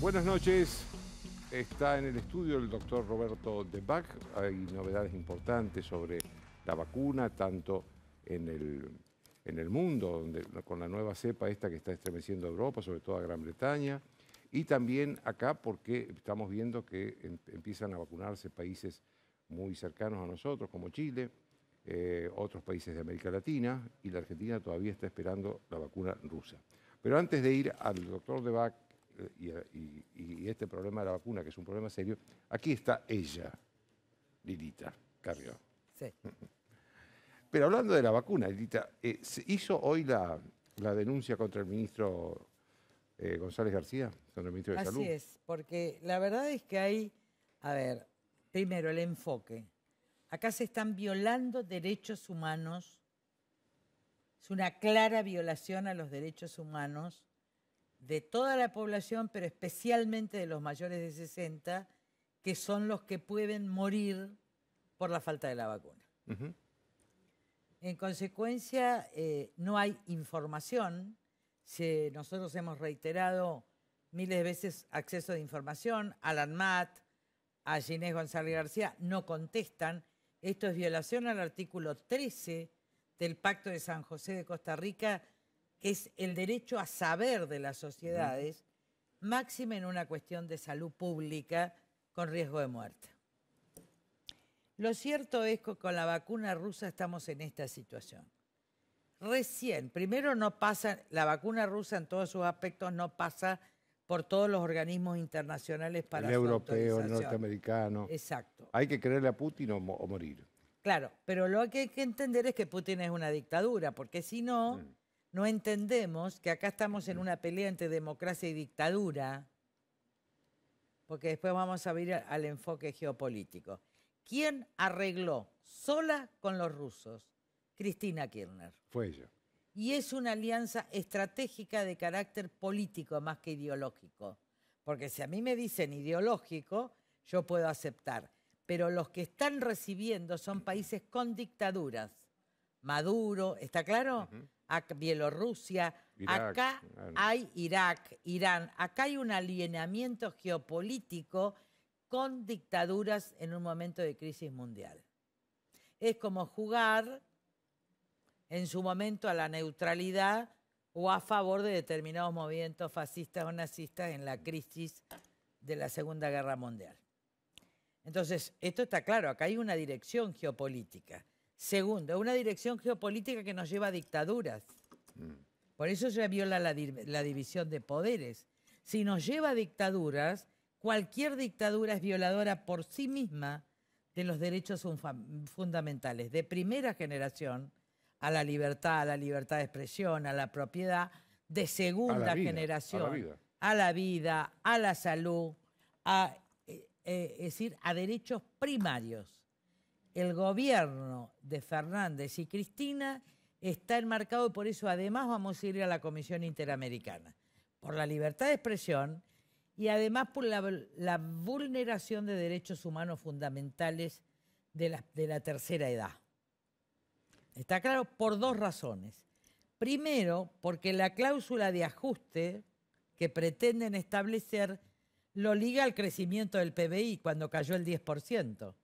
Buenas noches. Está en el estudio el doctor Roberto Debac. Hay novedades importantes sobre la vacuna, tanto en el mundo, con la nueva cepa esta que está estremeciendo a Europa, sobre todo a Gran Bretaña, y también acá porque estamos viendo que empiezan a vacunarse países muy cercanos a nosotros, como Chile, otros países de América Latina, y la Argentina todavía está esperando la vacuna rusa. Pero antes de ir al doctor Debac y este problema de la vacuna, que es un problema serio, aquí está ella, Lilita Carrió. Sí. Pero hablando de la vacuna, Lilita, ¿se hizo hoy la denuncia contra el ministro González García, contra el ministro de Salud? Así es, porque la verdad es que hay, a ver, primero el enfoque. Acá se están violando derechos humanos, es una clara violación a los derechos humanos de toda la población, pero especialmente de los mayores de 60, que son los que pueden morir por la falta de la vacuna. En consecuencia, no hay información. Nosotros hemos reiterado miles de veces acceso de información. Alan Matt, a Ginés González García, no contestan. Esto es violación al artículo 13 del Pacto de San José de Costa Rica, que es el derecho a saber de las sociedades, máxima en una cuestión de salud pública con riesgo de muerte. Lo cierto es que con la vacuna rusa estamos en esta situación. Recién, primero no pasa, la vacuna rusa en todos sus aspectos no pasa por todos los organismos internacionales para el su europeo, el autorización. norteamericano. Exacto. Hay que creerle a Putin o morir. Claro, pero lo que hay que entender es que Putin es una dictadura, porque si no, no entendemos que acá estamos en una pelea entre democracia y dictadura, porque después vamos a ir al enfoque geopolítico. ¿Quién arregló sola con los rusos? Cristina Kirchner. Fue ella. Y es una alianza estratégica de carácter político más que ideológico. Porque si a mí me dicen ideológico, yo puedo aceptar. Pero los que están recibiendo son países con dictaduras. Maduro, ¿está claro? Bielorrusia. Irak, acá hay Irak, Irán. Acá hay un alineamiento geopolítico con dictaduras en un momento de crisis mundial. Es como jugar en su momento a la neutralidad o a favor de determinados movimientos fascistas o nazistas en la crisis de la Segunda Guerra Mundial. Entonces, esto está claro, acá hay una dirección geopolítica. Segundo, una dirección geopolítica que nos lleva a dictaduras. Por eso se viola la división de poderes. Si nos lleva a dictaduras, cualquier dictadura es violadora por sí misma de los derechos fundamentales, de primera generación, a la libertad de expresión, a la propiedad, de segunda generación, a la vida, a la salud, es decir, a derechos primarios. El gobierno de Fernández y Cristina está enmarcado y por eso además vamos a ir a la Comisión Interamericana, por la libertad de expresión y además por la vulneración de derechos humanos fundamentales de la tercera edad. Está claro por dos razones. Primero, porque la cláusula de ajuste que pretenden establecer lo liga al crecimiento del PBI cuando cayó el 10%.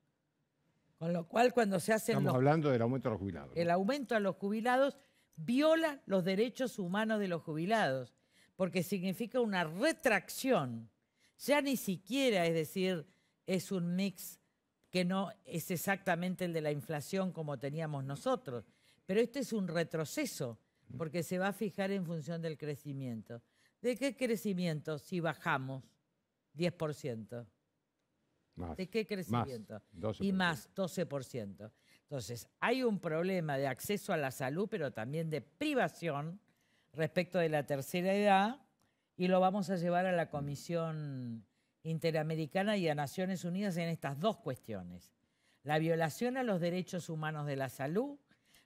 Con lo cual, cuando se hacen Estamos hablando del aumento a los jubilados, ¿no? El aumento a los jubilados viola los derechos humanos de los jubilados, porque significa una retracción. Ya ni siquiera, es decir, es un mix que no es exactamente el de la inflación como teníamos nosotros, pero este es un retroceso, porque se va a fijar en función del crecimiento. ¿De qué crecimiento si bajamos 10%? Más, ¿De qué crecimiento? Más, 12%. Y más, 12%. Entonces, hay un problema de acceso a la salud, pero también de privación respecto de la tercera edad, y lo vamos a llevar a la Comisión Interamericana y a Naciones Unidas en estas dos cuestiones. La violación a los derechos humanos de la salud,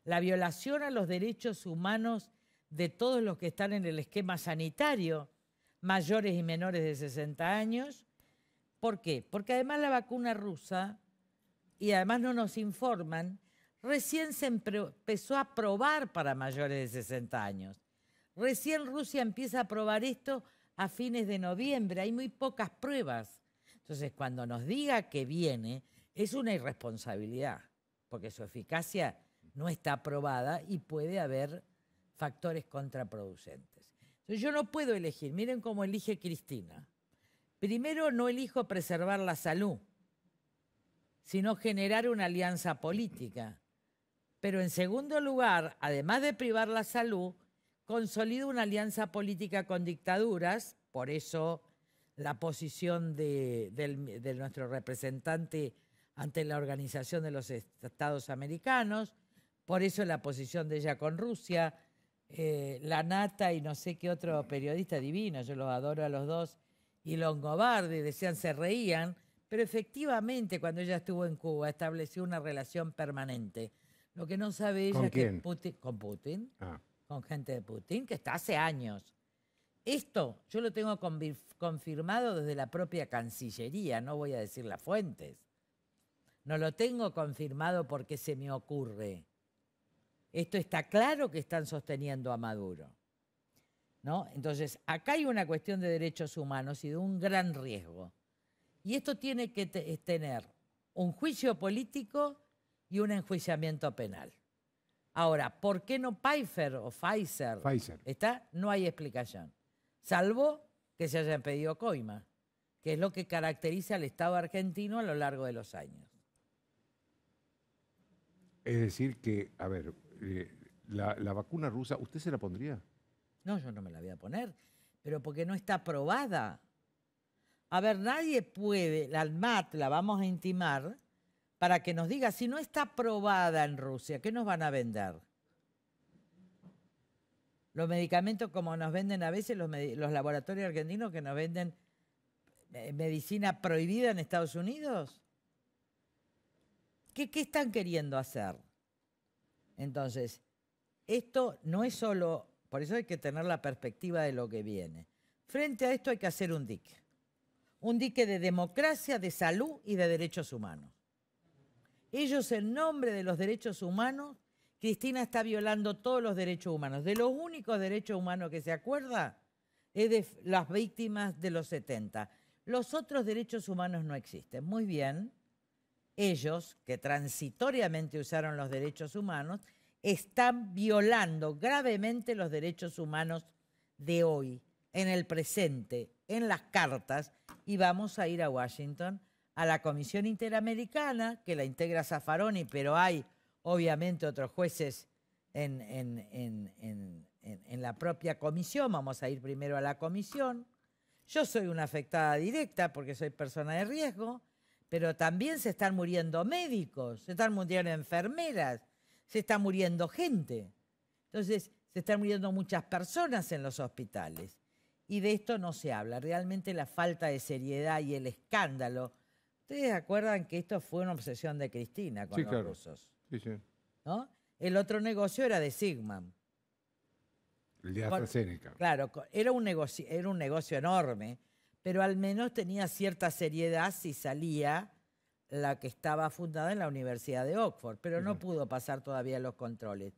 la violación a los derechos humanos de todos los que están en el esquema sanitario, mayores y menores de 60 años. ¿Por qué? Porque además la vacuna rusa, y además no nos informan, recién se empezó a probar para mayores de 60 años. Recién Rusia empieza a probar esto a fines de noviembre. Hay muy pocas pruebas. Entonces, cuando nos diga que viene, es una irresponsabilidad, porque su eficacia no está probada y puede haber factores contraproducentes. Entonces, yo no puedo elegir. Miren cómo elige Cristina. Primero, no elijo preservar la salud, sino generar una alianza política. Pero en segundo lugar, además de privar la salud, consolida una alianza política con dictaduras, por eso la posición de nuestro representante ante la Organización de los Estados Americanos, por eso la posición de ella con Rusia, la Nata y no sé qué otro periodista divino, yo los adoro a los dos, y Longobardi, decían, se reían, pero efectivamente cuando ella estuvo en Cuba estableció una relación permanente. Lo que no sabe ella ¿Con es quién? que con Putin, Ah, con gente de Putin, que está hace años. Esto yo lo tengo confirmado desde la propia Cancillería, no voy a decir las fuentes. No lo tengo confirmado porque se me ocurre. Esto está claro que están sosteniendo a Maduro, ¿no? Entonces, acá hay una cuestión de derechos humanos y de un gran riesgo. Y esto tiene que tener un juicio político y un enjuiciamiento penal. Ahora, ¿por qué no Pfizer o Pfizer? Pfizer. ¿Está? No hay explicación. Salvo que se hayan pedido coima, que es lo que caracteriza al Estado argentino a lo largo de los años. Es decir que, a ver, la vacuna rusa, ¿usted se la pondría? No, yo no me la voy a poner, pero porque no está aprobada. A ver, nadie puede, la ANMAT la vamos a intimar para que nos diga, si no está aprobada en Rusia, ¿qué nos van a vender? Los medicamentos como nos venden a veces los laboratorios argentinos que nos venden medicina prohibida en Estados Unidos. ¿Qué están queriendo hacer? Entonces, esto no es solo, por eso hay que tener la perspectiva de lo que viene. Frente a esto hay que hacer un dique de democracia, de salud y de derechos humanos. Ellos, en nombre de los derechos humanos, Cristina está violando todos los derechos humanos. De los únicos derechos humanos que se acuerda es de las víctimas de los 70. Los otros derechos humanos no existen. Muy bien, ellos, que transitoriamente usaron los derechos humanos, están violando gravemente los derechos humanos de hoy, en el presente, en las cartas, y vamos a ir a Washington a la Comisión Interamericana, que la integra Zaffaroni, pero hay obviamente otros jueces en la propia comisión. Vamos a ir primero a la comisión. Yo soy una afectada directa porque soy persona de riesgo, pero también se están muriendo médicos, se están muriendo enfermeras, se está muriendo gente. Entonces, se están muriendo muchas personas en los hospitales. Y de esto no se habla. Realmente la falta de seriedad y el escándalo. ¿Ustedes acuerdan que esto fue una obsesión de Cristina con los rusos? Sí, sí. ¿No? El otro negocio era de Sigman. El de AstraZeneca. Claro, era un negocio enorme, pero al menos tenía cierta seriedad si salía la que estaba fundada en la Universidad de Oxford, pero no pudo pasar todavía los controles.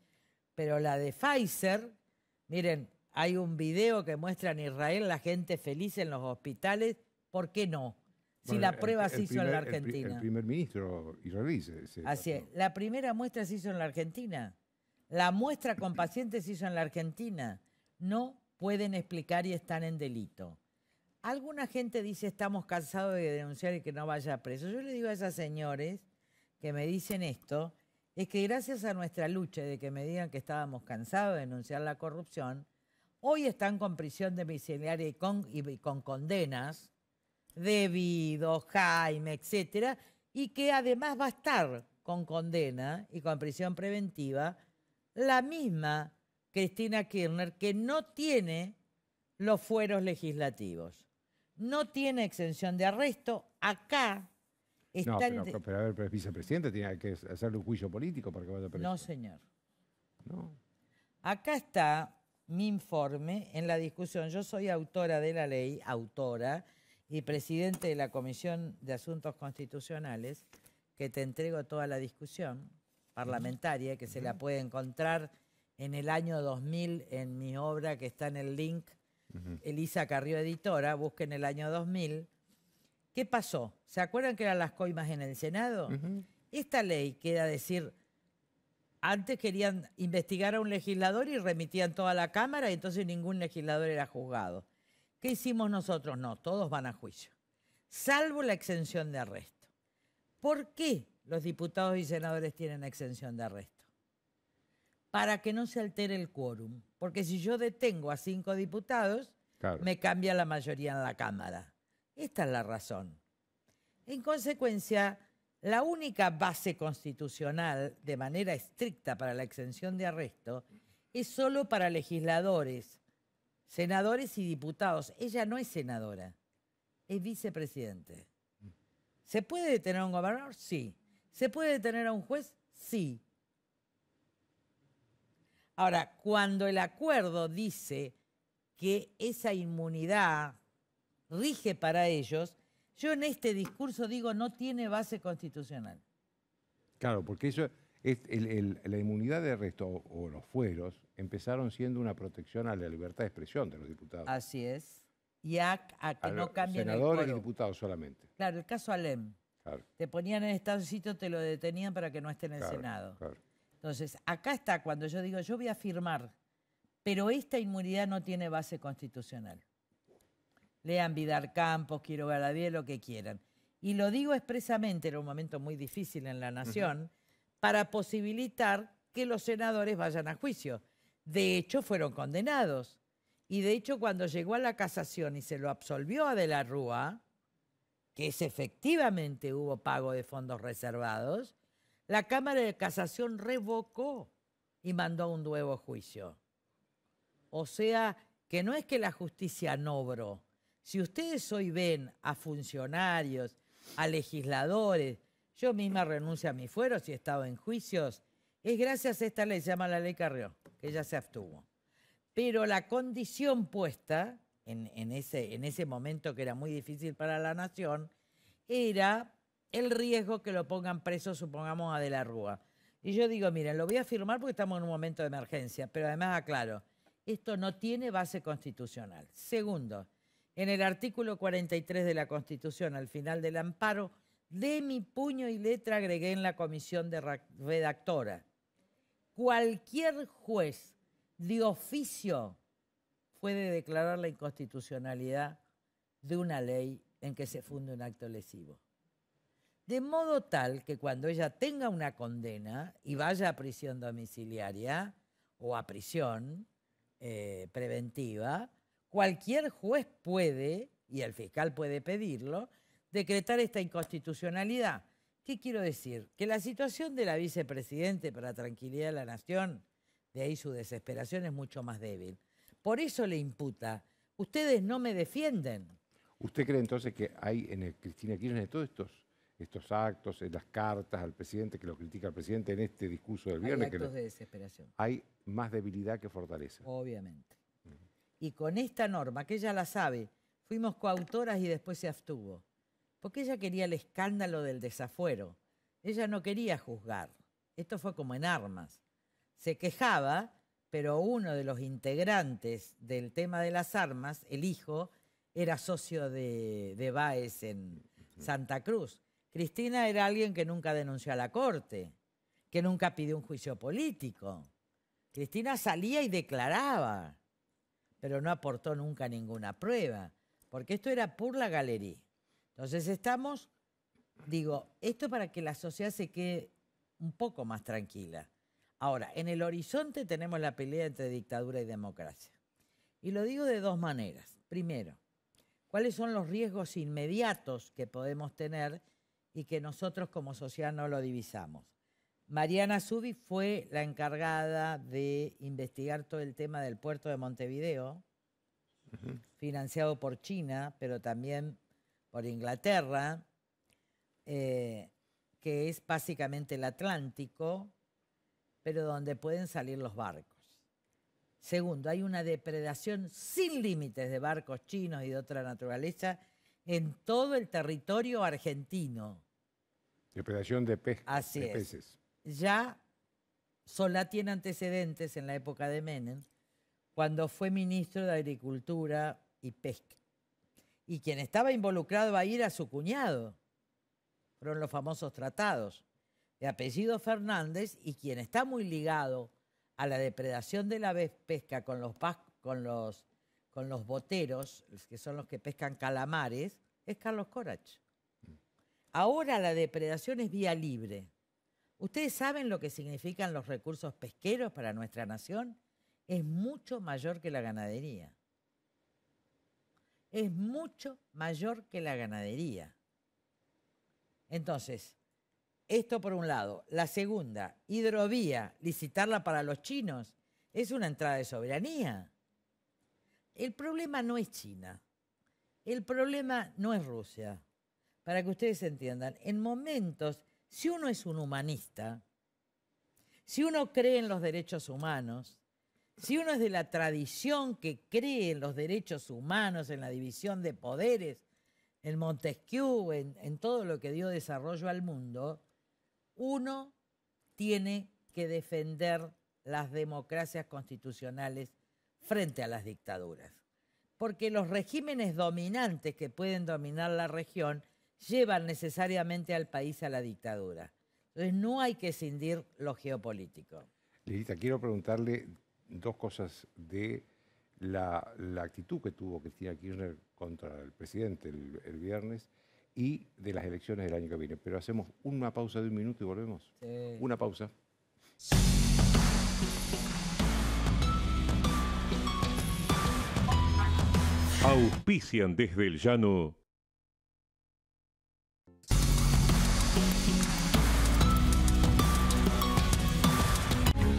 Pero la de Pfizer, miren, hay un video que muestra en Israel la gente feliz en los hospitales. ¿Por qué no? Si Bueno, la prueba se hizo en la Argentina. El primer ministro israelí Así es. La primera muestra se hizo en la Argentina. La muestra con pacientes se hizo en la Argentina. No pueden explicar y están en delito. Alguna gente dice, estamos cansados de denunciar y que no vaya preso. Yo le digo a esas señores que me dicen esto, es que gracias a nuestra lucha de que me digan que estábamos cansados de denunciar la corrupción, hoy están con prisión domiciliaria y con condenas, Debido, Jaime, etcétera, y que además va a estar con condena y con prisión preventiva la misma Cristina Kirchner, que no tiene los fueros legislativos, no tiene exención de arresto. Acá está... No, pero a ver, pero es vicepresidente, tiene que hacerle un juicio político para que vaya preso. No, señor. No. Acá está mi informe en la discusión. Yo soy autora de la ley, y presidente de la Comisión de Asuntos Constitucionales, que te entrego toda la discusión parlamentaria, que se la puede encontrar en el año 2000 en mi obra, que está en el link Elisa Carrió, editora, busquen el año 2000. ¿Qué pasó? ¿Se acuerdan que eran las coimas en el Senado? Esta ley queda decir, antes querían investigar a un legislador y remitían toda la Cámara y entonces ningún legislador era juzgado. ¿Qué hicimos nosotros? No, todos van a juicio, salvo la exención de arresto. ¿Por qué los diputados y senadores tienen exención de arresto? Para que no se altere el quórum. Porque si yo detengo a 5 diputados, claro, me cambia la mayoría en la Cámara. Esta es la razón. En consecuencia, la única base constitucional de manera estricta para la exención de arresto es solo para legisladores, senadores y diputados. Ella no es senadora, es vicepresidente. ¿Se puede detener a un gobernador? Sí. ¿Se puede detener a un juez? Sí. Ahora, cuando el acuerdo dice que esa inmunidad rige para ellos, yo en este discurso digo no tiene base constitucional. Claro, porque eso es la inmunidad de arresto o los fueros empezaron siendo una protección a la libertad de expresión de los diputados. Así es. Y a que no cambien el senadores quórum. Y diputados solamente. Claro, el caso Alem. Claro. Te ponían en estado de sitio, te lo detenían para que no esté en el Senado. Claro. Entonces, acá está cuando yo digo, yo voy a firmar, pero esta inmunidad no tiene base constitucional. Lean Vidar Campos, Quiero Garadía, lo que quieran. Y lo digo expresamente, era un momento muy difícil en la Nación, para posibilitar que los senadores vayan a juicio. De hecho, fueron condenados. Y de hecho, cuando llegó a la casación y se lo absolvió a De la Rúa, que es efectivamente hubo pago de fondos reservados, la Cámara de Casación revocó y mandó un nuevo juicio. O sea, que no es que la justicia no obró. Si ustedes hoy ven a funcionarios, a legisladores, yo misma renuncio a mi fuero si he estado en juicios, es gracias a esta ley, se llama la Ley Carrió, que ella se abstuvo. Pero la condición puesta en ese momento que era muy difícil para la nación era el riesgo que lo pongan preso, supongamos, a De la Rúa. Y yo digo, miren, lo voy a firmar porque estamos en un momento de emergencia, pero además aclaro, esto no tiene base constitucional. Segundo, en el artículo 43 de la Constitución, al final del amparo, de mi puño y letra agregué en la comisión de redactora, cualquier juez de oficio puede declarar la inconstitucionalidad de una ley en que se funde un acto lesivo. De modo tal que cuando ella tenga una condena y vaya a prisión domiciliaria o a prisión preventiva, cualquier juez puede, y el fiscal puede pedirlo, decretar esta inconstitucionalidad. ¿Qué quiero decir? Que la situación de la vicepresidente para la tranquilidad de la nación, de ahí su desesperación, es mucho más débil. Por eso le imputa, ustedes no me defienden. ¿Usted cree entonces que hay en el Cristina Kirchner todos estos actos, en las cartas al presidente, que lo critica al presidente en este discurso del viernes? Hay actos de desesperación. Hay más debilidad que fortaleza. Obviamente. Y con esta norma, que ella la sabe, fuimos coautoras y después se abstuvo. Porque ella quería el escándalo del desafuero. Ella no quería juzgar. Esto fue como en Armas. Se quejaba, pero uno de los integrantes del tema de las armas, el hijo, era socio de Báez en Santa Cruz. Cristina era alguien que nunca denunció a la Corte, que nunca pidió un juicio político. Cristina salía y declaraba, pero no aportó nunca ninguna prueba, porque esto era por la galería. Entonces estamos, digo, esto para que la sociedad se quede un poco más tranquila. Ahora, en el horizonte tenemos la pelea entre dictadura y democracia. Y lo digo de dos maneras. Primero, ¿cuáles son los riesgos inmediatos que podemos tener y que nosotros como sociedad no lo divisamos? Mariana Zubi fue la encargada de investigar todo el tema del puerto de Montevideo, financiado por China, pero también por Inglaterra, que es básicamente el Atlántico, pero donde pueden salir los barcos. Segundo, hay una depredación sin límites de barcos chinos y de otra naturaleza en todo el territorio argentino. Depredación de peces. Así es. Ya Solá tiene antecedentes en la época de Menem, cuando fue ministro de Agricultura y Pesca. Y quien estaba involucrado ahí era su cuñado. Fueron los famosos tratados. De apellido Fernández, y quien está muy ligado a la depredación de la pesca con los boteros, que son los que pescan calamares, es Carlos Corach. Ahora la depredación es vía libre. ¿Ustedes saben lo que significan los recursos pesqueros para nuestra nación? Es mucho mayor que la ganadería. Es mucho mayor que la ganadería. Entonces, esto por un lado. La segunda, hidrovía, licitarla para los chinos, es una entrada de soberanía. El problema no es China. El problema no es Rusia. Para que ustedes entiendan, en momentos, si uno es un humanista, si uno cree en los derechos humanos, si uno es de la tradición que cree en los derechos humanos, en la división de poderes, en Montesquieu, en todo lo que dio desarrollo al mundo, uno tiene que defender las democracias constitucionales frente a las dictaduras. Porque los regímenes dominantes que pueden dominar la región llevan necesariamente al país a la dictadura. Entonces no hay que escindir lo geopolítico. Lilita, quiero preguntarle dos cosas de la actitud que tuvo Cristina Kirchner contra el presidente el viernes y de las elecciones del año que viene. Pero hacemos una pausa de 1 minuto y volvemos. Sí. Una pausa. Auspician desde el llano.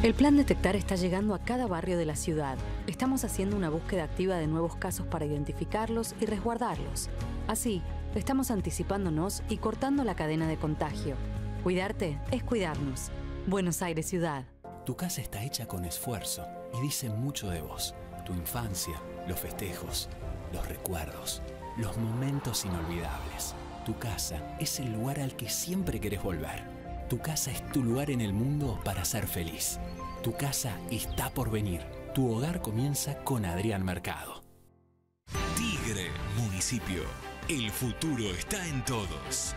El plan Detectar está llegando a cada barrio de la ciudad. Estamos haciendo una búsqueda activa de nuevos casos para identificarlos y resguardarlos. Así, estamos anticipándonos y cortando la cadena de contagio. Cuidarte es cuidarnos. Buenos Aires Ciudad. Tu casa está hecha con esfuerzo y dice mucho de vos. Tu infancia, los festejos, los recuerdos, los momentos inolvidables. Tu casa es el lugar al que siempre querés volver. Tu casa es tu lugar en el mundo para ser feliz. Tu casa está por venir. Tu hogar comienza con Adrián Mercado. Tigre, municipio. El futuro está en todos.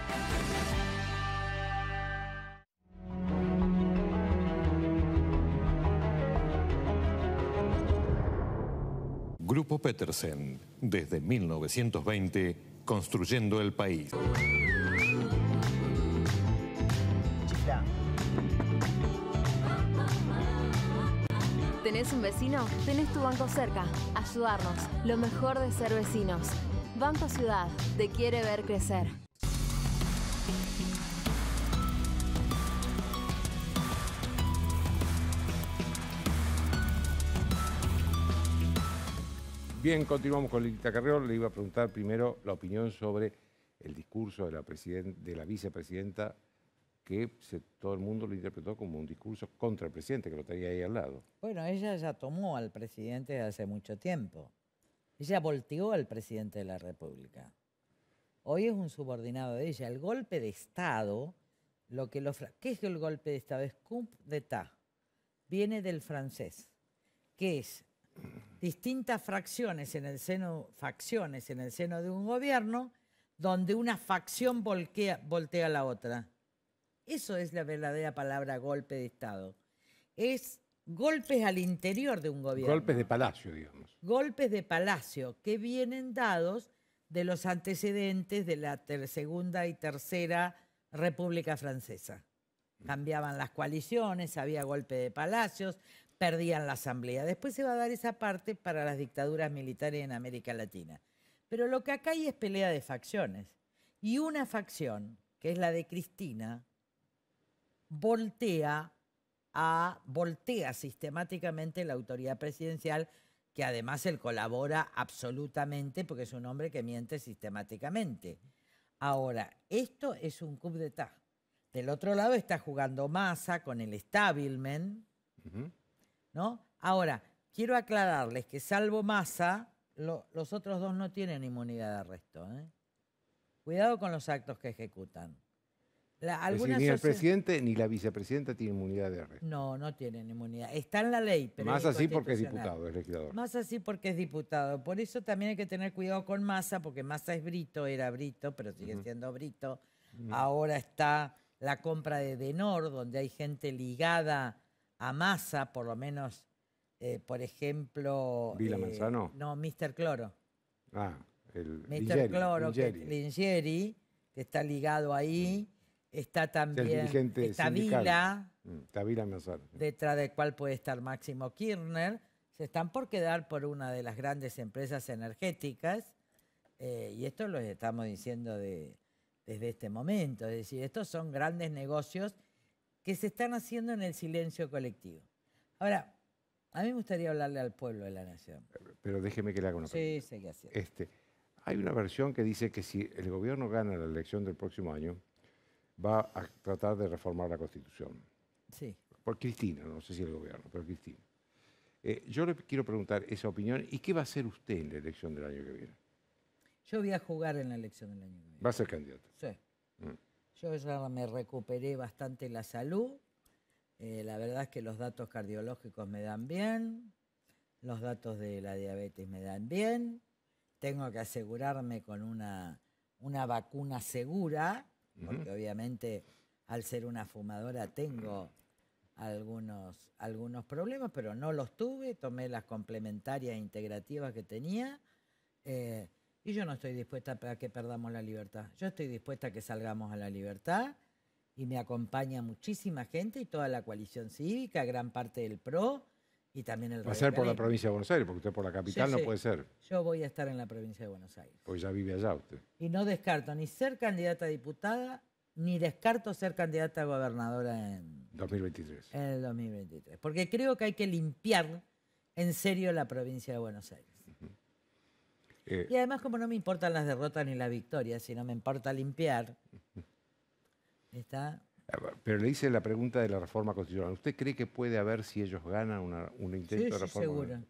Grupo Petersen, desde 1920, construyendo el país. ¿Tenés un vecino? Tenés tu banco cerca. Ayudarnos. Lo mejor de ser vecinos. Banco Ciudad. Te quiere ver crecer. Bien, continuamos con Lilita Carrió. Le iba a preguntar primero la opinión sobre el discurso de la vicepresidenta, que todo el mundo lo interpretó como un discurso contra el presidente, que lo tenía ahí al lado. Bueno, ella ya tomó al presidente hace mucho tiempo. Ella volteó al presidente de la República. Hoy es un subordinado de ella. El golpe de Estado, ¿qué es el golpe de Estado? Es coup d'état. Viene del francés, que es distintas facciones en el seno de un gobierno donde una facción voltea a la otra. Eso es la verdadera palabra golpe de Estado. Es golpes al interior de un gobierno. Golpes de palacio, digamos. Golpes de palacio que vienen dados de los antecedentes de la Segunda y Tercera República Francesa. Cambiaban las coaliciones, había golpe de palacios, perdían la asamblea. Después se va a dar esa parte para las dictaduras militares en América Latina. Pero lo que acá hay es pelea de facciones. Y una facción, que es la de Cristina, voltea sistemáticamente la autoridad presidencial, que además él colabora absolutamente porque es un hombre que miente sistemáticamente. Ahora, esto es un coup d'état. Del otro lado está jugando Massa con el establishment, ¿no? Ahora, quiero aclararles que salvo Massa, los otros dos no tienen inmunidad de arresto, ¿eh? Cuidado con los actos que ejecutan. Es decir, Algunas ni el sociedades... presidente ni la vicepresidenta tienen inmunidad de arresto. No, no tienen inmunidad. Está en la ley, pero Más es así porque es inconstitucional. diputado, es legislador. Más así porque es diputado. Por eso también hay que tener cuidado con Massa, porque Massa es Brito, era Brito, pero sigue siendo Brito. Ahora está la compra de Denor, donde hay gente ligada a Massa, por lo menos, por ejemplo... ¿Vila Manzano? No, Mr. Cloro. Ah, el Mr. Cloro, Lingieri, que está ligado ahí. Está también... dirigente está sindical. Vila. Está Vila Manzano. Detrás del cual puede estar Máximo Kirchner, se están por quedar por una de las grandes empresas energéticas, y esto lo estamos diciendo desde este momento, es decir, estos son grandes negocios que se están haciendo en el silencio colectivo. Ahora, a mí me gustaría hablarle al pueblo de la nación. Pero déjeme que le haga una pregunta. Sí, seguí haciendo. Hay una versión que dice que si el gobierno gana la elección del próximo año, va a tratar de reformar la Constitución. Sí. Por Cristina, no sé si el gobierno, pero Cristina. Yo le quiero preguntar esa opinión y qué va a hacer usted en la elección del año que viene. Yo voy a jugar en la elección del año que viene. Va a ser candidato. Sí. Yo ya me recuperé bastante la salud. La verdad es que los datos cardiológicos me dan bien, los datos de la diabetes me dan bien. Tengo que asegurarme con una vacuna segura, porque obviamente al ser una fumadora tengo algunos problemas, pero no los tuve, tomé las complementarias e integrativas que tenía, y yo no estoy dispuesta a que perdamos la libertad. Yo estoy dispuesta a que salgamos a la libertad, y me acompaña muchísima gente y toda la coalición cívica, gran parte del PRO, y también el Va a ser por la radicalismo. provincia de Buenos Aires, porque usted por la capital Sí, no sí. puede ser, Yo voy a estar en la provincia de Buenos Aires. porque ya vive allá usted. Y no descarto ni ser candidata a diputada, ni descarto ser candidata a gobernadora en 2023. el 2023. Porque creo que hay que limpiar en serio la provincia de Buenos Aires. Y además, como no me importan las derrotas ni las victorias, sino me importa limpiar, ¿está? Pero le hice la pregunta de la reforma constitucional. ¿Usted cree que puede haber, si ellos ganan, un intento de Sí, reforma? seguro.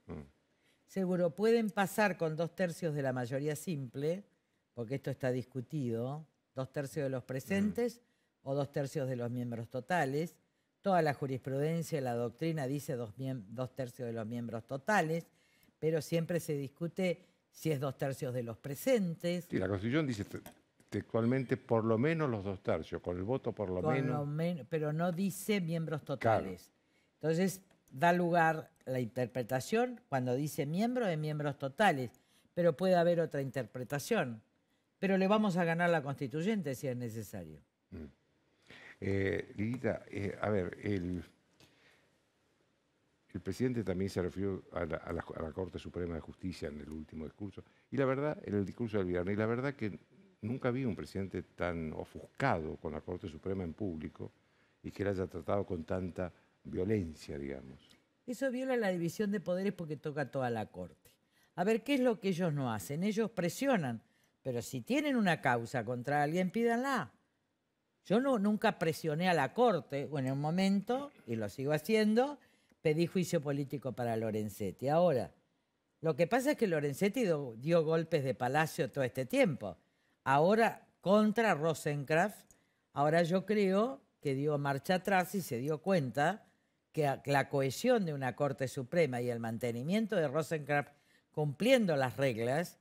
Seguro, pueden pasar con 2/3 de la mayoría simple, porque esto está discutido, 2/3 de los presentes o 2/3 de los miembros totales. Toda la jurisprudencia, la doctrina dice 2/3 de los miembros totales, pero siempre se discute si es 2/3 de los presentes. Sí, la Constitución dice textualmente por lo menos los 2/3, con el voto por lo menos. Pero no dice miembros totales. Claro. Entonces, da lugar la interpretación, cuando dice miembros, de miembros totales, pero puede haber otra interpretación. Pero le vamos a ganar la constituyente si es necesario. Lilita, a ver, el presidente también se refirió a la Corte Suprema de Justicia en el último discurso, y la verdad, en el discurso del viernes, y la verdad que nunca vi un presidente tan ofuscado con la Corte Suprema en público y que la haya tratado con tanta violencia, digamos. Eso viola la división de poderes porque toca a toda la Corte. A ver, ¿qué es lo que ellos no hacen? Ellos presionan, pero si tienen una causa contra alguien, pídanla. Yo nunca presioné a la Corte, bueno, en un momento, y lo sigo haciendo, pedí juicio político para Lorenzetti. Ahora, lo que pasa es que Lorenzetti dio golpes de palacio todo este tiempo. Ahora, contra Rosenkrantz, ahora yo creo que dio marcha atrás y se dio cuenta que la cohesión de una Corte Suprema y el mantenimiento de Rosenkrantz cumpliendo las reglas,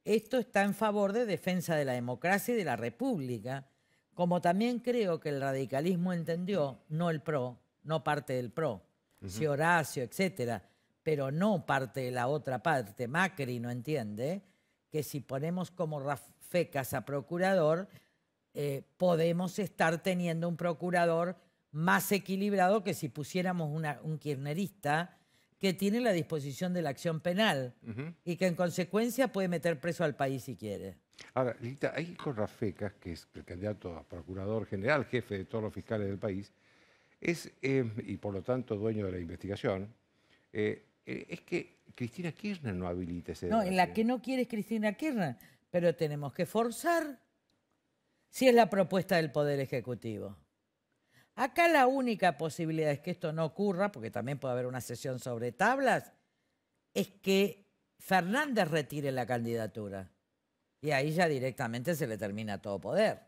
esto está en favor de defensa de la democracia y de la República, como también creo que el radicalismo entendió, no el PRO, no parte del PRO, sí Horacio, etcétera, pero no parte de la otra parte, Macri no entiende, que si ponemos como fecas a procurador, podemos estar teniendo un procurador más equilibrado que si pusiéramos un kirchnerista que tiene la disposición de la acción penal y que en consecuencia puede meter preso al país si quiere. Ahora, Lilita, ahí con Rafecas, que es el candidato a procurador general, jefe de todos los fiscales del país, y por lo tanto dueño de la investigación, es que Cristina Kirchner no habilita ese debate. No, la que no quiere es Cristina Kirchner, pero tenemos que forzar si es la propuesta del Poder Ejecutivo. Acá la única posibilidad es que esto no ocurra, porque también puede haber una sesión sobre tablas, es que Fernández retire la candidatura. Y ahí ya directamente se le termina todo poder.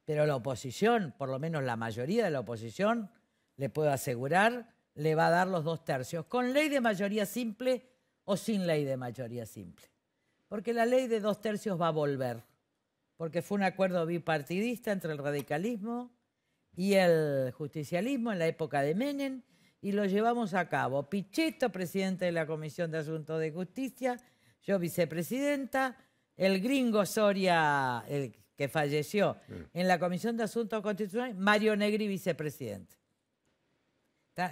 Pero la oposición, por lo menos la mayoría de la oposición, le puedo asegurar, le va a dar los 2/3, con ley de mayoría simple o sin ley de mayoría simple. Porque la ley de 2/3 va a volver, porque fue un acuerdo bipartidista entre el radicalismo y el justicialismo en la época de Menem, y lo llevamos a cabo. Pichetto, presidente de la Comisión de Asuntos de Justicia, yo vicepresidenta, el gringo Soria, el que falleció en la Comisión de Asuntos Constitucionales, Mario Negri, vicepresidente.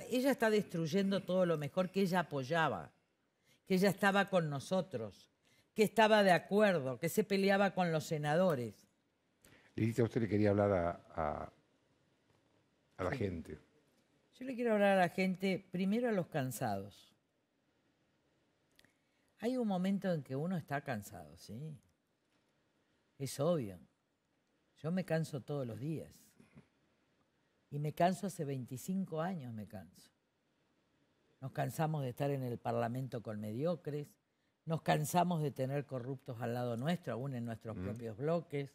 Ella está destruyendo todo lo mejor que ella apoyaba, que ella estaba con nosotros, que estaba de acuerdo, que se peleaba con los senadores. Lilita, usted le quería hablar a la gente. Yo le quiero hablar a la gente, primero a los cansados. Hay un momento en que uno está cansado, ¿sí? Es obvio. Yo me canso todos los días. Y me canso hace 25 años, me canso. Nos cansamos de estar en el Parlamento con mediocres, nos cansamos de tener corruptos al lado nuestro, aún en nuestros propios bloques.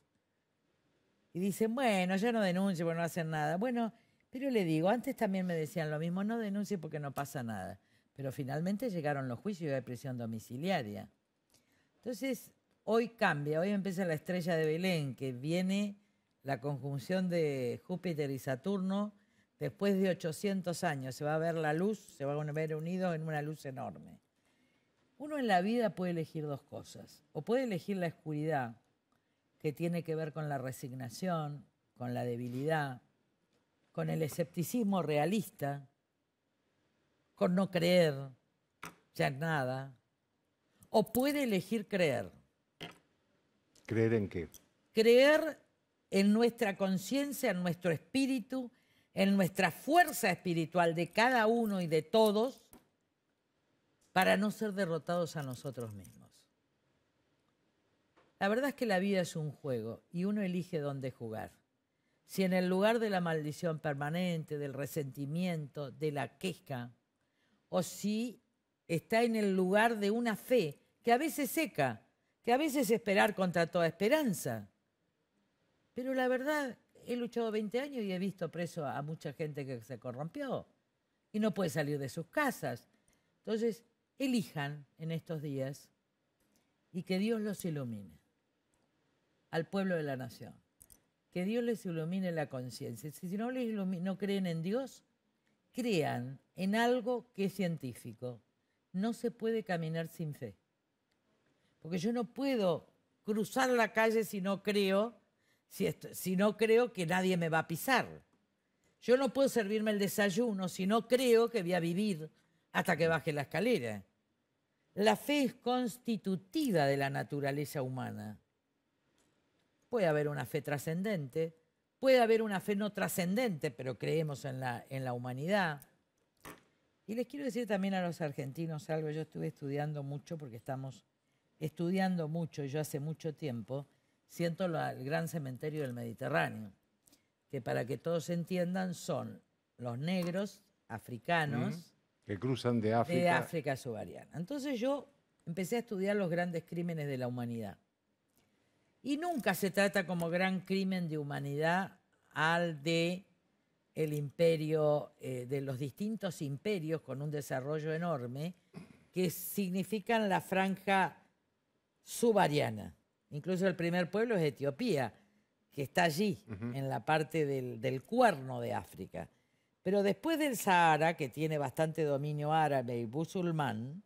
Y dicen, bueno, ya no denuncie porque no hacen nada. Bueno, pero le digo, antes también me decían lo mismo, no denuncie porque no pasa nada. Pero finalmente llegaron los juicios y hay prisión domiciliaria. Entonces, hoy cambia, hoy empieza la estrella de Belén, que viene la conjunción de Júpiter y Saturno. Después de 800 años se va a ver la luz, se van a ver unidos en una luz enorme. Uno en la vida puede elegir dos cosas. O puede elegir la oscuridad, que tiene que ver con la resignación, con la debilidad, con el escepticismo realista, con no creer ya en nada. O puede elegir creer. ¿Creer en qué? Creer en nuestra conciencia, en nuestro espíritu, en nuestra fuerza espiritual de cada uno y de todos, para no ser derrotados a nosotros mismos. La verdad es que la vida es un juego y uno elige dónde jugar. Si en el lugar de la maldición permanente, del resentimiento, de la queja, o si está en el lugar de una fe que a veces seca, que a veces es esperar contra toda esperanza. Pero la verdad, he luchado 20 años y he visto preso a mucha gente que se corrompió y no puede salir de sus casas. Entonces, elijan en estos días y que Dios los ilumine, al pueblo de la nación. Que Dios les ilumine la conciencia. Si no creen en Dios, crean en algo que es científico. No se puede caminar sin fe. Porque yo no puedo cruzar la calle si no creo que nadie me va a pisar. Yo no puedo servirme el desayuno si no creo que voy a vivir hasta que baje la escalera. La fe es constitutiva de la naturaleza humana. Puede haber una fe trascendente, puede haber una fe no trascendente, pero creemos en la humanidad. Y les quiero decir también a los argentinos algo. Yo estuve estudiando mucho, porque estamos estudiando mucho, yo hace mucho tiempo, siento el gran cementerio del Mediterráneo, que para que todos entiendan son los negros africanos que cruzan de África subsahariana. Entonces yo empecé a estudiar los grandes crímenes de la humanidad. Y nunca se trata como gran crimen de humanidad al de el imperio, de los distintos imperios con un desarrollo enorme, que significan la franja subsahariana. Incluso el primer pueblo es Etiopía, que está allí, en la parte del cuerno de África. Pero después del Sahara, que tiene bastante dominio árabe y musulmán,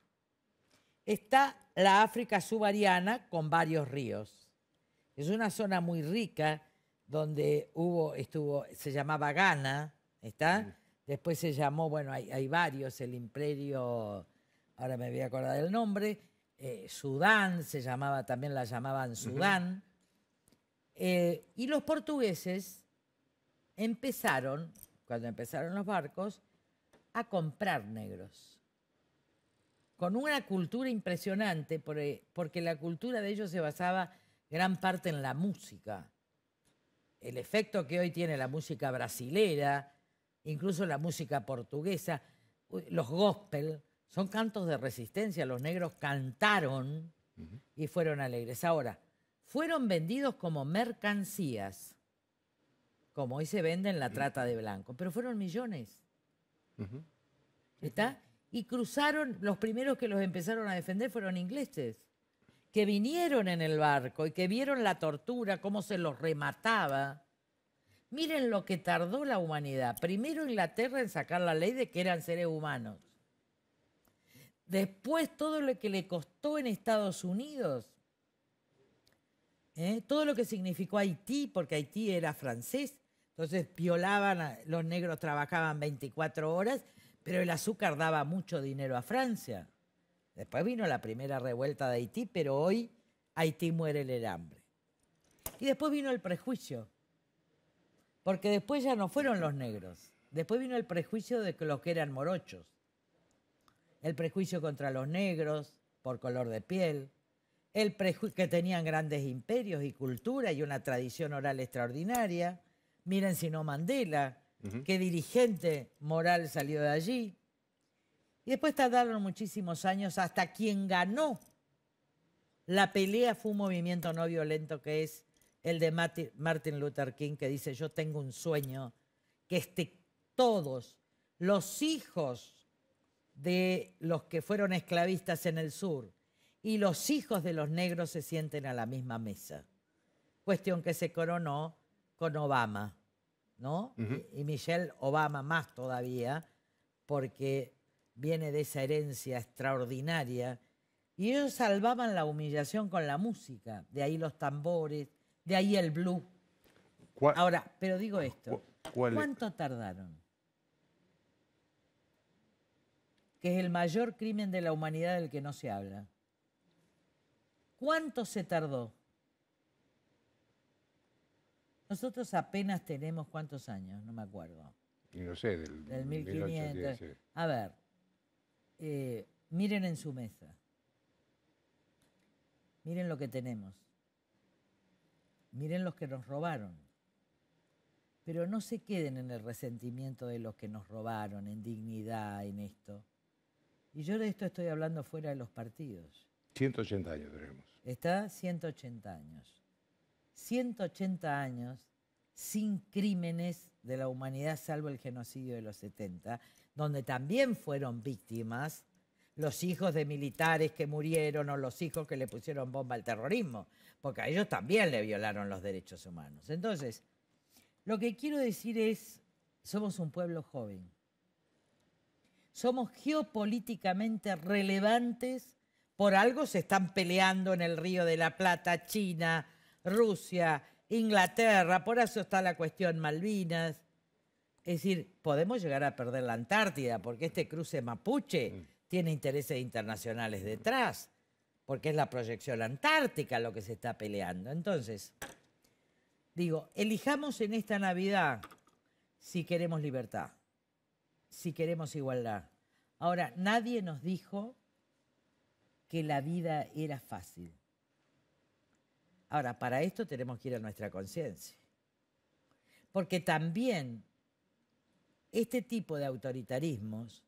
está la África subsahariana con varios ríos. Es una zona muy rica donde se llamaba Ghana, ¿está? Después se llamó, bueno, hay varios, el imperio, ahora me voy a acordar del nombre, Sudán, también la llamaban Sudán. Y los portugueses empezaron, cuando empezaron los barcos, a comprar negros. Con una cultura impresionante, porque la cultura de ellos se basaba gran parte en la música. El efecto que hoy tiene la música brasilera, incluso la música portuguesa, los gospel, son cantos de resistencia. Los negros cantaron y fueron alegres. Ahora, fueron vendidos como mercancías. como hoy se vende en la trata de blancos, pero fueron millones. ¿Está? Y cruzaron, los primeros que los empezaron a defender fueron ingleses, que vinieron en el barco y que vieron la tortura, cómo se los remataba. Miren lo que tardó la humanidad. Primero Inglaterra en sacar la ley de que eran seres humanos. Después todo lo que le costó en Estados Unidos, todo lo que significó Haití, porque Haití era francés, entonces violaban, los negros trabajaban 24 horas, pero el azúcar daba mucho dinero a Francia. Después vino la primera revuelta de Haití, pero hoy Haití muere en el hambre. Y después vino el prejuicio, porque después ya no fueron los negros. Después vino el prejuicio de los que eran morochos. El prejuicio contra los negros por color de piel. El prejuicio que tenían grandes imperios y cultura y una tradición oral extraordinaria. Miren si no Mandela, qué dirigente moral salió de allí. Y después tardaron muchísimos años hasta quien ganó la pelea fue un movimiento no violento que es el de Martin Luther King, que dice: yo tengo un sueño, que todos los hijos de los que fueron esclavistas en el sur y los hijos de los negros se sienten a la misma mesa. Cuestión que se coronó con Obama, ¿no? Y Michelle Obama más todavía, porque viene de esa herencia extraordinaria. Y ellos salvaban la humillación con la música, de ahí los tambores, de ahí el blues. Ahora, pero digo esto, ¿cuánto tardaron? Que es el mayor crimen de la humanidad del que no se habla. ¿Cuánto se tardó? Nosotros apenas tenemos, ¿cuántos años? No me acuerdo. Y no sé, del 1500. 1810, sí. A ver, miren en su mesa. Miren lo que tenemos. Miren los que nos robaron. Pero no se queden en el resentimiento de los que nos robaron, en dignidad, en esto. Y yo de esto estoy hablando fuera de los partidos. 180 años tenemos. Está 180 años. 180 años sin crímenes de la humanidad, salvo el genocidio de los 70, donde también fueron víctimas los hijos de militares que murieron o los hijos que le pusieron bomba al terrorismo, porque a ellos también le violaron los derechos humanos. Entonces, lo que quiero decir es, somos un pueblo joven. Somos geopolíticamente relevantes, por algo se están peleando en el Río de la Plata, China, Rusia, Inglaterra, por eso está la cuestión Malvinas. Es decir, podemos llegar a perder la Antártida, porque este cruce mapuche tiene intereses internacionales detrás, porque es la proyección antártica lo que se está peleando. Entonces, digo, elijamos en esta Navidad si queremos libertad, si queremos igualdad. Ahora, nadie nos dijo que la vida era fácil. Ahora, para esto tenemos que ir a nuestra conciencia. Porque también este tipo de autoritarismos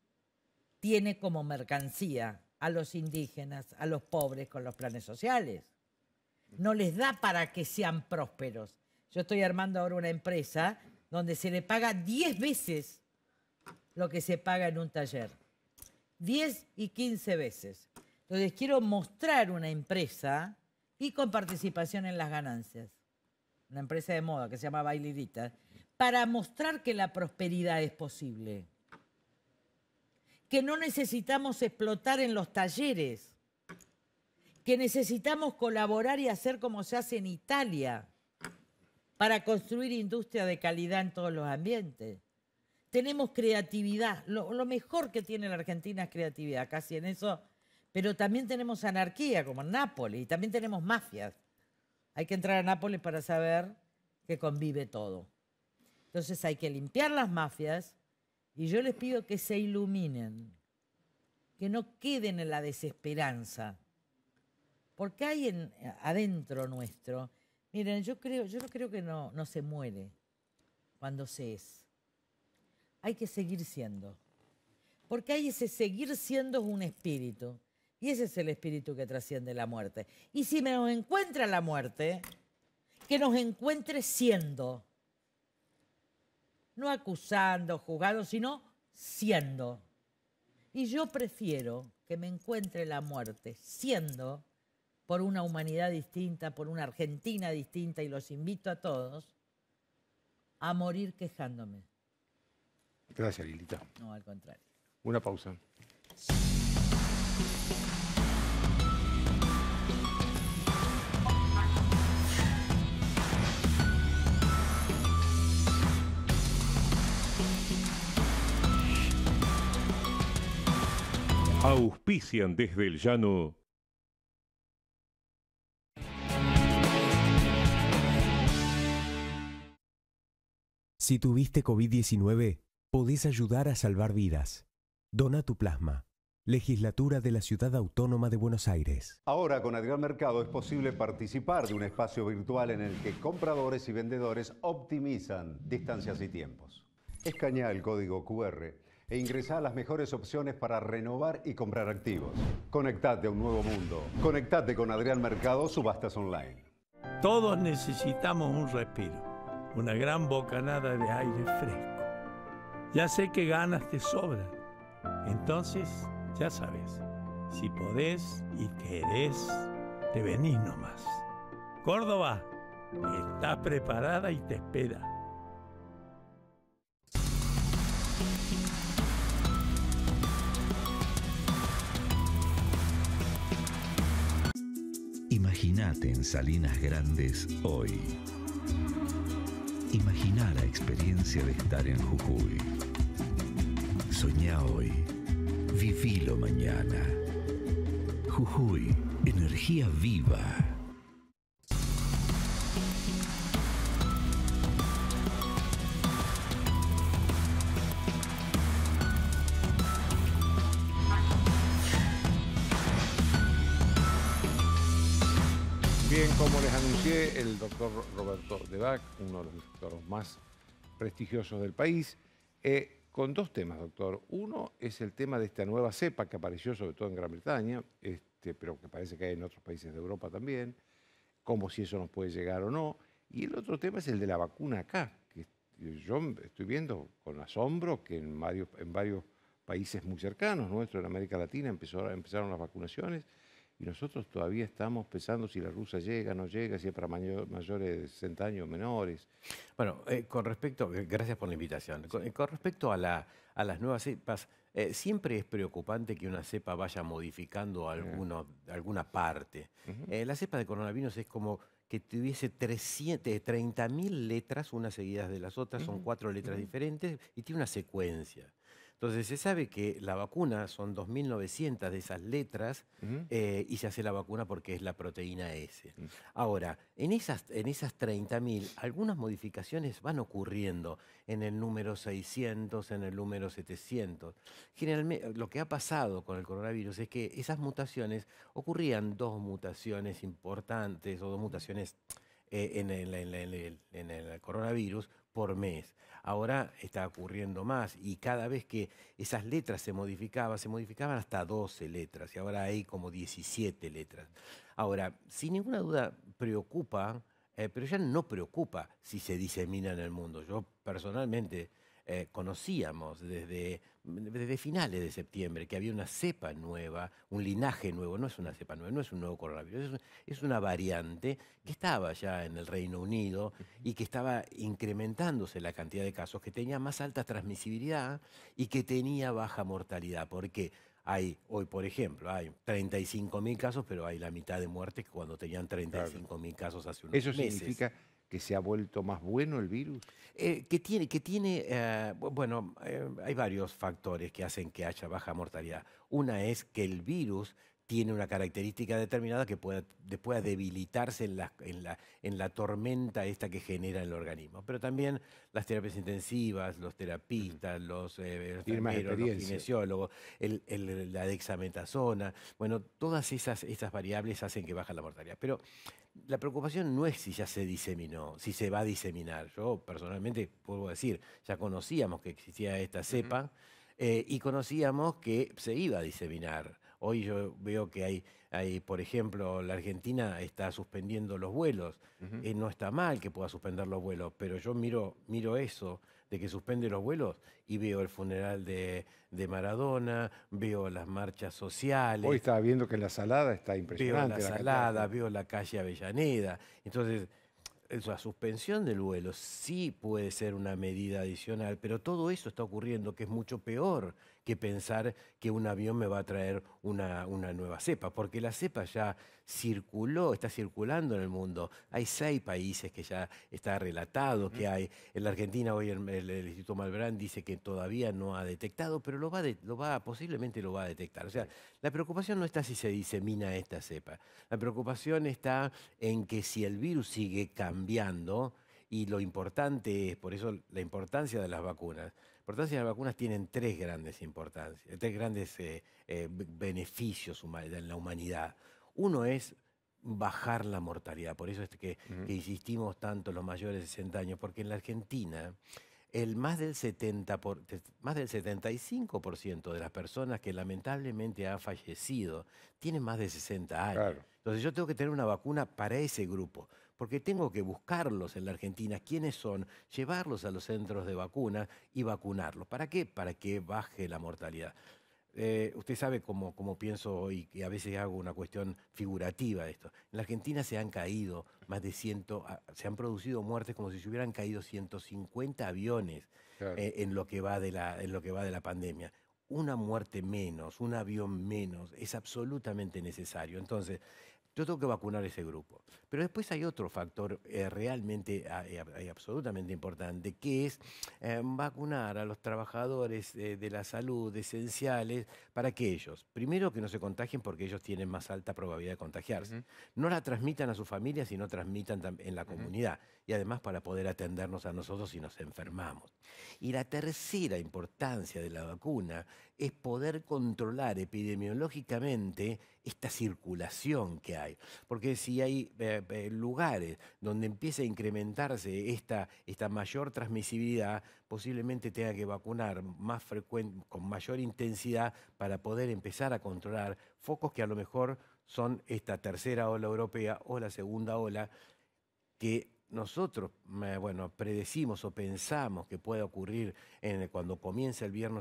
tiene como mercancía a los indígenas, a los pobres con los planes sociales. No les da para que sean prósperos. Yo estoy armando ahora una empresa donde se le paga 10 veces lo que se paga en un taller. 10 y 15 veces. Entonces quiero mostrar una empresa y con participación en las ganancias. Una empresa de moda que se llama Bailirita, para mostrar que la prosperidad es posible. Que no necesitamos explotar en los talleres. Que necesitamos colaborar y hacer como se hace en Italia para construir industria de calidad en todos los ambientes. Tenemos creatividad. Lo mejor que tiene la Argentina es creatividad, casi en eso. Pero también tenemos anarquía, como en Nápoles, y también tenemos mafias. Hay que entrar a Nápoles para saber que convive todo. Entonces hay que limpiar las mafias y yo les pido que se iluminen, que no queden en la desesperanza. Porque hay adentro nuestro, miren, yo no creo que no se muere cuando se es. Hay que seguir siendo. Porque hay ese seguir siendo un espíritu. Y ese es el espíritu que trasciende la muerte. Y si nos encuentra la muerte, que nos encuentre siendo. no acusando, juzgando, sino siendo. Y yo prefiero que me encuentre la muerte siendo, por una humanidad distinta, por una Argentina distinta, y los invito a todos, a morir quejándome. Gracias, Lilita. No, al contrario. Una pausa. Auspician desde el llano. Si tuviste COVID-19, podés ayudar a salvar vidas. Dona tu plasma. Legislatura de la Ciudad Autónoma de Buenos Aires. Ahora con Adrián Mercado es posible participar de un espacio virtual en el que compradores y vendedores optimizan distancias y tiempos. Escanea el código QR e ingresá a las mejores opciones para renovar y comprar activos. Conectate a un nuevo mundo. Conectate con Adrián Mercado, subastas online. Todos necesitamos un respiro, una gran bocanada de aire fresco. Ya sé que ganas te sobran. Entonces, ya sabes, si podés y querés, te venís nomás. Córdoba está preparada y te espera. Imagínate en Salinas Grandes hoy. Imagina la experiencia de estar en Jujuy. Soñá hoy. Vivilo mañana. Jujuy, energía viva. Bien, como les anuncié, el doctor Roberto Debac, uno de los doctores más prestigiosos del país, con dos temas, doctor. Uno es el tema de esta nueva cepa que apareció sobre todo en Gran Bretaña, pero que parece que hay en otros países de Europa también, como si eso nos puede llegar o no. Y el otro tema es el de la vacuna acá, que yo estoy viendo con asombro que en varios países muy cercanos, nuestro en América Latina, empezaron las vacunaciones. Y nosotros todavía estamos pensando si la rusa llega, no llega, si es para mayores de 60 años o menores. Bueno, con respecto, gracias por la invitación. Con respecto a las nuevas cepas, siempre es preocupante que una cepa vaya modificando alguna parte. La cepa de coronavirus es como que tuviese 30.000 letras, unas seguidas de las otras, son 4 letras diferentes y tiene una secuencia. Entonces se sabe que la vacuna son 2.900 de esas letras y se hace la vacuna porque es la proteína S. Ahora, en esas 30.000, algunas modificaciones van ocurriendo en el número 600, en el número 700. Generalmente, lo que ha pasado con el coronavirus es que esas mutaciones, ocurrían 2 mutaciones importantes o 2 mutaciones en el coronavirus por mes. Ahora está ocurriendo más y cada vez que esas letras se modificaban hasta 12 letras y ahora hay como 17 letras. Ahora, sin ninguna duda preocupa, pero ya no preocupa si se disemina en el mundo. Yo personalmente conocíamos desde finales de septiembre que había una cepa nueva, un linaje nuevo, no es una cepa nueva, no es un nuevo coronavirus, es una variante que estaba ya en el Reino Unido y que estaba incrementándose la cantidad de casos, que tenía más alta transmisibilidad y que tenía baja mortalidad. Porque hoy, por ejemplo, hay 35.000 casos, pero hay la mitad de muertes que cuando tenían 35.000 casos hace unos meses. ¿Eso significa que se ha vuelto más bueno el virus? Hay varios factores que hacen que haya baja mortalidad. Una es que el virus tiene una característica determinada que pueda debilitarse en la tormenta esta que genera el organismo. Pero también las terapias intensivas, los terapistas, los enfermeros, los kinesiólogos, la dexametasona, bueno, todas esas variables hacen que baje la mortalidad. Pero la preocupación no es si ya se diseminó, si se va a diseminar. Yo personalmente puedo decir, ya conocíamos que existía esta cepa y conocíamos que se iba a diseminar. Hoy yo veo que hay, por ejemplo, la Argentina está suspendiendo los vuelos. No está mal que pueda suspender los vuelos, pero yo miro eso de que suspende los vuelos y veo el funeral de Maradona, veo las marchas sociales. Hoy estaba viendo que en La Salada está Veo impresionante. la Salada, veo la calle Avellaneda. Entonces, la suspensión del vuelo sí puede ser una medida adicional, pero todo eso está ocurriendo, que es mucho peor que pensar que un avión me va a traer una nueva cepa, porque la cepa ya circuló, está circulando en el mundo. Hay 6 países que ya está relatado que hay. En la Argentina hoy el Instituto Malbrán dice que todavía no ha detectado, pero posiblemente lo va a detectar. O sea, la preocupación no está si se disemina esta cepa. La preocupación está en que si el virus sigue cambiando, y lo importante es, por eso la importancia de las vacunas. La importancia de las vacunas tienen 3 grandes importancias, 3 grandes beneficios en la humanidad. Uno es bajar la mortalidad, por eso es que insistimos tanto en los mayores de 60 años, porque en la Argentina más del 75% de las personas que lamentablemente han fallecido tienen más de 60 años. Claro. Entonces yo tengo que tener una vacuna para ese grupo, porque tengo que buscarlos en la Argentina, quiénes son, llevarlos a los centros de vacuna y vacunarlos. ¿Para qué? Para que baje la mortalidad. Usted sabe cómo pienso hoy, que a veces hago una cuestión figurativa de esto. En la Argentina se han caído se han producido muertes como si se hubieran caído 150 aviones en lo que va de la pandemia. Una muerte menos, un avión menos, es absolutamente necesario. Entonces, yo tengo que vacunar ese grupo. Pero después hay otro factor realmente absolutamente importante, que es vacunar a los trabajadores de la salud esenciales para que ellos, primero, que no se contagien porque ellos tienen más alta probabilidad de contagiarse. No la transmitan a sus familias, sino transmitan en la comunidad. Y además para poder atendernos a nosotros si nos enfermamos. Y la tercera importancia de la vacuna es poder controlar epidemiológicamente esta circulación que hay. Porque si hay lugares donde empieza a incrementarse esta mayor transmisibilidad, posiblemente tenga que vacunar más frecuente, con mayor intensidad, para poder empezar a controlar focos que a lo mejor son esta tercera ola europea o la segunda ola, que nosotros predecimos o pensamos que puede ocurrir cuando comience el invierno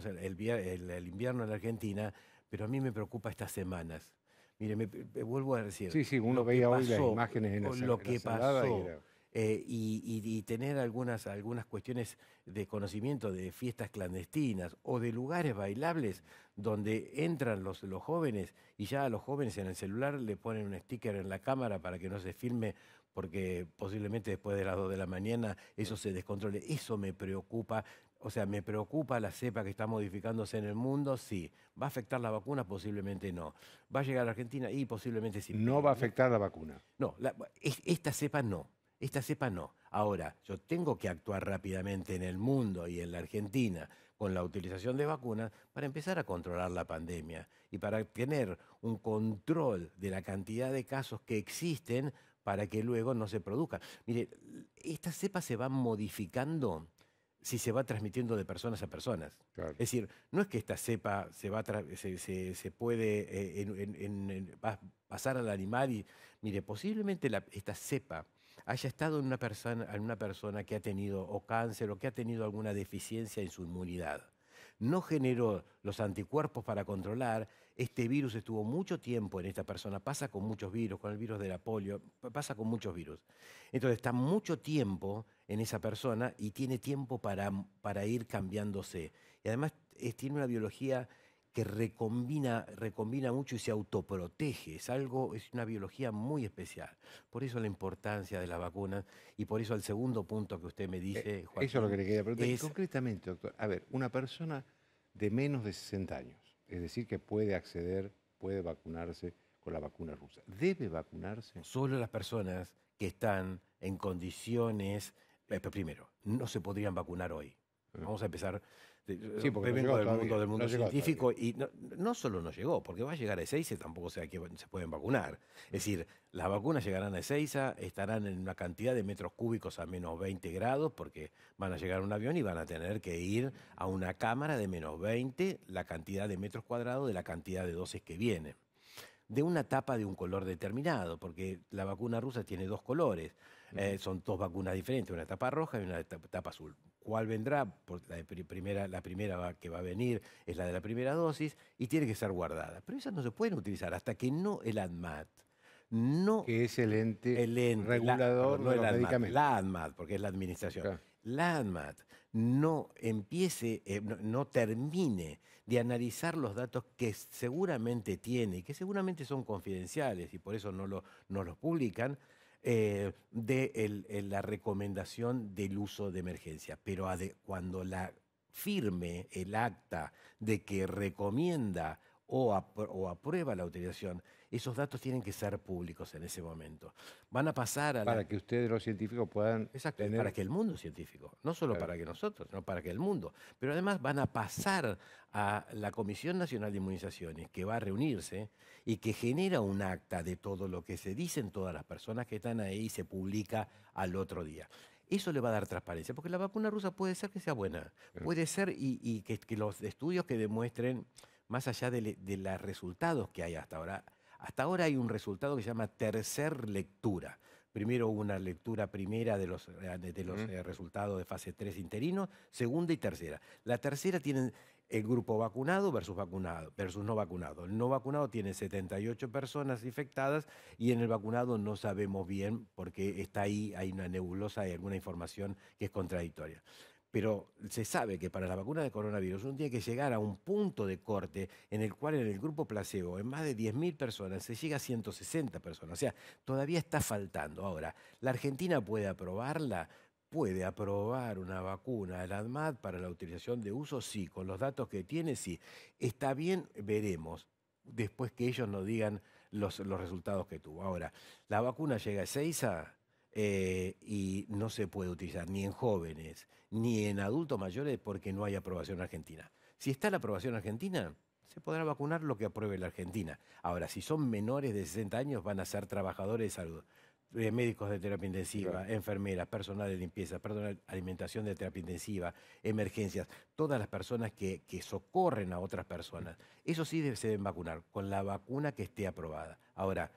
en la Argentina, pero a mí me preocupa estas semanas. Mire, me vuelvo a decir. Sí, uno veía hoy las imágenes en lo que pasó. Y tener algunas cuestiones de conocimiento de fiestas clandestinas o de lugares bailables donde entran los jóvenes y ya a los jóvenes en el celular le ponen un sticker en la cámara para que no se filme, porque posiblemente después de las 2 de la mañana eso se descontrole. Eso me preocupa. O sea, me preocupa la cepa que está modificándose en el mundo, sí. ¿Va a afectar la vacuna? Posiblemente no. ¿Va a llegar a la Argentina? Y posiblemente sí. No va a afectar la vacuna. No, esta cepa no. Esta cepa no. Ahora, yo tengo que actuar rápidamente en el mundo y en la Argentina con la utilización de vacunas para empezar a controlar la pandemia y para tener un control de la cantidad de casos que existen para que luego no se produzcan. Mire, esta cepa se va modificando si se va transmitiendo de personas a personas. Claro. Es decir, no es que esta cepa se puede pasar al animal y, mire, posiblemente esta cepa haya estado en una persona que ha tenido o cáncer o que ha tenido alguna deficiencia en su inmunidad. No generó los anticuerpos para controlar. Este virus estuvo mucho tiempo en esta persona. Pasa con muchos virus, con el virus de la polio, pasa con muchos virus. Entonces está mucho tiempo en esa persona y tiene tiempo para ir cambiándose. Y además tiene una biología que recombina mucho y se autoprotege. Es una biología muy especial. Por eso la importancia de las vacunas y por eso el segundo punto que usted me dice, Joaquín, eso es lo que le quería preguntar. Concretamente, doctor, a ver, una persona de menos de 60 años, es decir, que puede vacunarse con la vacuna rusa, ¿debe vacunarse? Solo las personas que están en condiciones, primero, no se podrían vacunar hoy. Vamos a empezar. Sí, porque vengo del mundo científico y no solo no llegó, porque va a llegar a Ezeiza y tampoco sé que se pueden vacunar. Es decir, las vacunas llegarán a Ezeiza, estarán en una cantidad de metros cúbicos a menos 20 grados, porque van a llegar a un avión y van a tener que ir a una cámara de menos 20, la cantidad de metros cuadrados de la cantidad de dosis que vienen. De una tapa de un color determinado, porque la vacuna rusa tiene 2 colores. Son 2 vacunas diferentes, una tapa roja y una tapa azul. cuál vendrá, la primera que va a venir es la de la primera dosis y tiene que ser guardada. Pero esas no se pueden utilizar hasta que no el ANMAT, no que es el ente regulador no de el los ANMAT, medicamentos. la ANMAT, porque es la administración. Claro. La ANMAT no empiece, no termine de analizar los datos que seguramente tiene y que seguramente son confidenciales y por eso no los publican, la recomendación del uso de emergencia. Pero cuando firme el acta de que recomienda o aprueba la autorización, esos datos tienen que ser públicos en ese momento. Van a pasar a para que ustedes los científicos puedan tener... para que el mundo científico, no solo para que nosotros, sino para que el mundo. Pero además van a pasar a la Comisión Nacional de Inmunizaciones, que va a reunirse y que genera un acta de todo lo que se dicen todas las personas que están ahí y se publica al otro día. Eso le va a dar transparencia, porque la vacuna rusa puede ser que sea buena, puede ser y que los estudios que demuestren, más allá de los resultados que hay hasta ahora hay un resultado que se llama tercer lectura. Primero hubo una lectura primera de los resultados de fase 3 interinos, segunda y tercera. La tercera tienen el grupo vacunado versus no vacunado. El no vacunado tiene 78 personas infectadas y en el vacunado no sabemos bien porque está ahí, hay una nebulosa y alguna información que es contradictoria. Pero se sabe que para la vacuna de coronavirus uno tiene que llegar a un punto de corte en el cual en el grupo placebo, en más de 10.000 personas, se llega a 160 personas. O sea, todavía está faltando. Ahora, ¿la Argentina puede aprobarla? ¿Puede aprobar una vacuna, el ANMAT, para la utilización de uso? Sí. ¿Con los datos que tiene? Sí. ¿Está bien? Veremos. Después que ellos nos digan los resultados que tuvo. Ahora, la vacuna llega a Ezeiza y no se puede utilizar ni en jóvenes ni en adultos mayores porque no hay aprobación argentina. Si está la aprobación argentina, se podrá vacunar lo que apruebe la Argentina. Ahora, si son menores de 60 años, van a ser trabajadores de salud. Médicos de terapia intensiva, enfermeras, personal de limpieza, personal de alimentación de terapia intensiva, emergencias, todas las personas que socorren a otras personas. Eso sí se deben vacunar con la vacuna que esté aprobada. Ahora,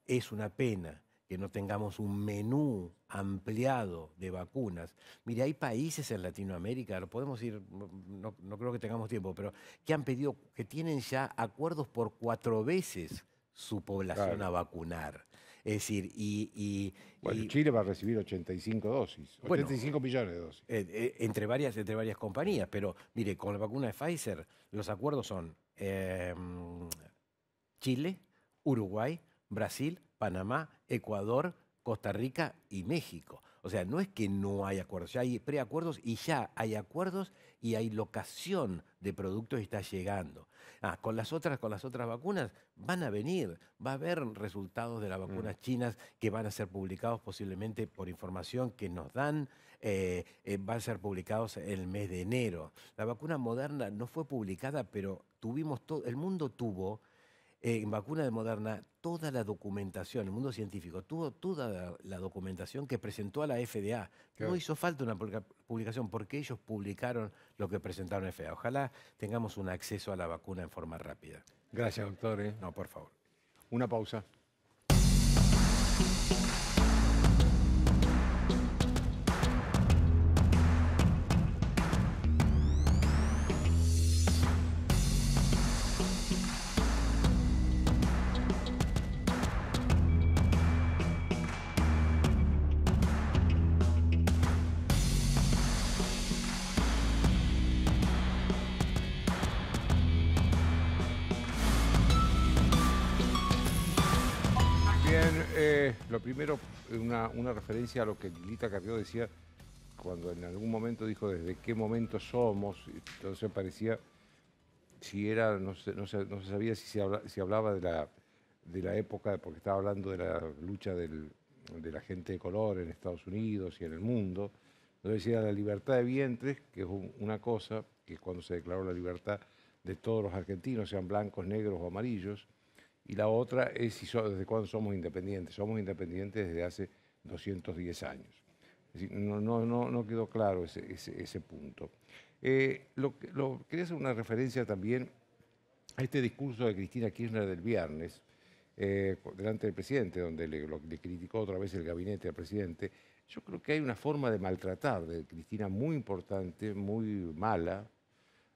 es una pena que no tengamos un menú ampliado de vacunas. Mire, hay países en Latinoamérica, lo podemos ir, no creo que tengamos tiempo, pero que han pedido, que tienen ya acuerdos por 4 veces su población a vacunar. Es decir, Bueno, Chile va a recibir 85 dosis, 85 millones de dosis. Entre varias compañías, pero mire, con la vacuna de Pfizer, los acuerdos son Chile, Uruguay, Brasil, Panamá, Ecuador, Costa Rica y México. O sea, no es que no hay acuerdos, ya hay preacuerdos y ya hay acuerdos y hay locación de productos y está llegando. Con las otras vacunas van a venir, va a haber resultados de las vacunas chinas que van a ser publicados posiblemente por información que nos dan, van a ser publicados en el mes de enero. La vacuna Moderna no fue publicada, pero el mundo tuvo en vacuna de Moderna toda la documentación, el mundo científico tuvo toda la documentación que presentó a la FDA. Claro. No hizo falta una publicación porque ellos publicaron lo que presentaron a la FDA. Ojalá tengamos un acceso a la vacuna en forma rápida. Gracias, doctor. No, por favor. Una pausa. Lo primero, una referencia a lo que Lilita Carrió decía cuando en algún momento dijo desde qué momento somos, entonces parecía, si era, no se sabía si hablaba de la época, porque estaba hablando de la lucha de la gente de color en Estados Unidos y en el mundo. Entonces decía la libertad de vientres, que es una cosa, que es cuando se declaró la libertad de todos los argentinos, sean blancos, negros o amarillos. Y la otra es desde cuándo somos independientes. Somos independientes desde hace 210 años. Es decir, no quedó claro ese punto. Quería hacer una referencia también a este discurso de Cristina Kirchner del viernes, delante del presidente, donde le criticó otra vez el gabinete al presidente. Yo creo que hay una forma de maltratar de Cristina muy importante, muy mala,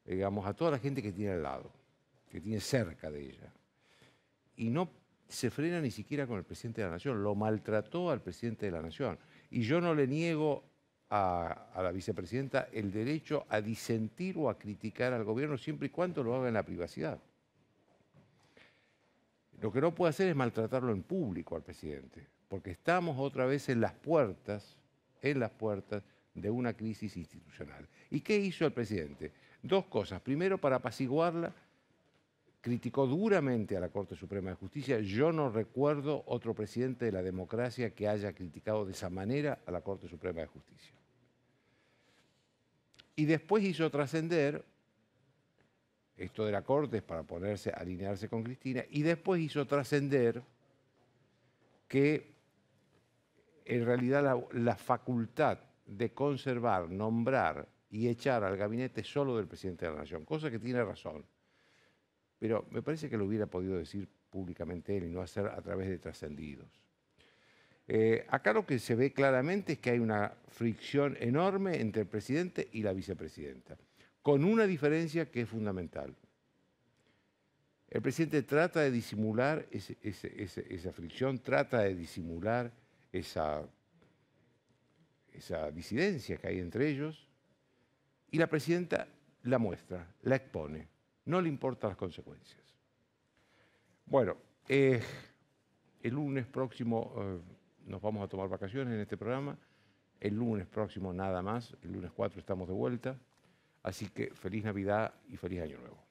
digamos, a toda la gente que tiene al lado, que tiene cerca de ella. Y no se frena ni siquiera con el presidente de la Nación, lo maltrató al presidente de la Nación. Y yo no le niego a la vicepresidenta el derecho a disentir o a criticar al gobierno siempre y cuando lo haga en la privacidad. Lo que no puede hacer es maltratarlo en público al presidente, porque estamos otra vez en las puertas de una crisis institucional. ¿Y qué hizo el presidente? Dos cosas. Primero, para apaciguarla, criticó duramente a la Corte Suprema de Justicia. Yo no recuerdo otro presidente de la democracia que haya criticado de esa manera a la Corte Suprema de Justicia. Y después hizo trascender, esto de la Corte es para alinearse con Cristina, y después hizo trascender que en realidad la facultad de conservar, nombrar y echar al gabinete es solo del presidente de la Nación, cosa que tiene razón. Pero me parece que lo hubiera podido decir públicamente él y no hacer a través de trascendidos. Acá lo que se ve claramente es que hay una fricción enorme entre el presidente y la vicepresidenta, con una diferencia que es fundamental. El presidente trata de disimular esa fricción, trata de disimular esa disidencia que hay entre ellos, y la presidenta la muestra, la expone. No le importan las consecuencias. Bueno, el lunes próximo nos vamos a tomar vacaciones en este programa. El lunes próximo nada más. El lunes 4 estamos de vuelta. Así que feliz Navidad y feliz Año Nuevo.